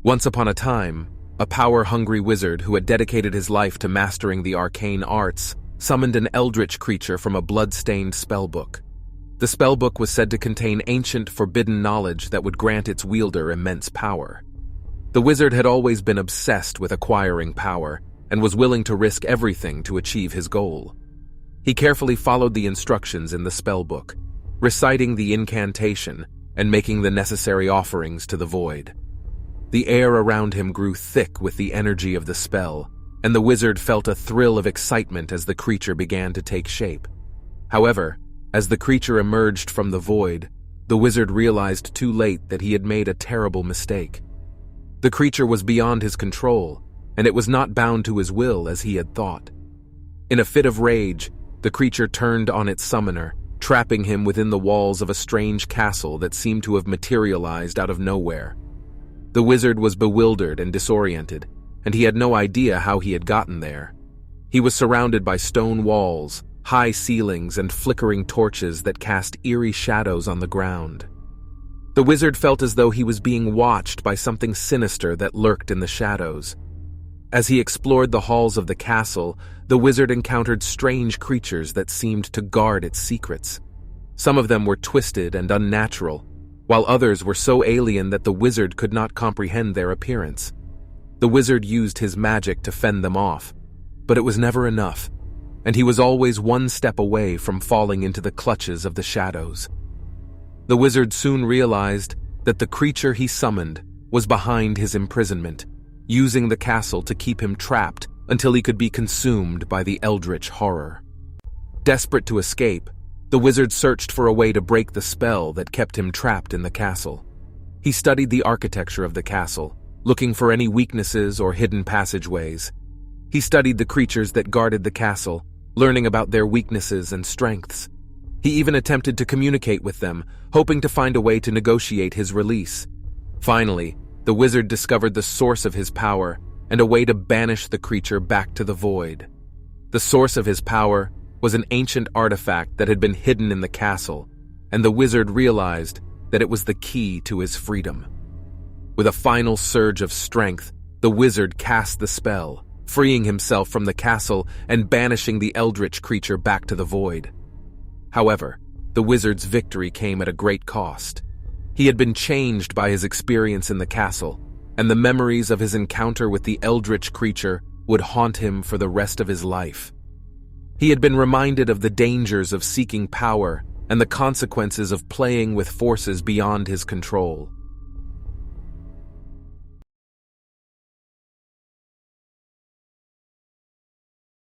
Once upon a time, a power-hungry wizard who had dedicated his life to mastering the arcane arts summoned an eldritch creature from a blood-stained spellbook. The spellbook was said to contain ancient, forbidden knowledge that would grant its wielder immense power. The wizard had always been obsessed with acquiring power and was willing to risk everything to achieve his goal. He carefully followed the instructions in the spellbook, reciting the incantation and making the necessary offerings to the void. The air around him grew thick with the energy of the spell, and the wizard felt a thrill of excitement as the creature began to take shape. However, as the creature emerged from the void, the wizard realized too late that he had made a terrible mistake. The creature was beyond his control, and it was not bound to his will as he had thought. In a fit of rage, the creature turned on its summoner, trapping him within the walls of a strange castle that seemed to have materialized out of nowhere. The wizard was bewildered and disoriented, and he had no idea how he had gotten there. He was surrounded by stone walls, high ceilings, and flickering torches that cast eerie shadows on the ground. The wizard felt as though he was being watched by something sinister that lurked in the shadows. As he explored the halls of the castle, the wizard encountered strange creatures that seemed to guard its secrets. Some of them were twisted and unnatural, while others were so alien that the wizard could not comprehend their appearance. The wizard used his magic to fend them off, but it was never enough, and he was always one step away from falling into the clutches of the shadows. The wizard soon realized that the creature he summoned was behind his imprisonment, using the castle to keep him trapped until he could be consumed by the eldritch horror. Desperate to escape, the wizard searched for a way to break the spell that kept him trapped in the castle. He studied the architecture of the castle, looking for any weaknesses or hidden passageways. He studied the creatures that guarded the castle, learning about their weaknesses and strengths. He even attempted to communicate with them, hoping to find a way to negotiate his release. Finally, the wizard discovered the source of his power and a way to banish the creature back to the void. The source of his power was an ancient artifact that had been hidden in the castle, and the wizard realized that it was the key to his freedom. With a final surge of strength, the wizard cast the spell, freeing himself from the castle and banishing the eldritch creature back to the void. However, the wizard's victory came at a great cost. He had been changed by his experience in the castle, and the memories of his encounter with the eldritch creature would haunt him for the rest of his life. He had been reminded of the dangers of seeking power and the consequences of playing with forces beyond his control.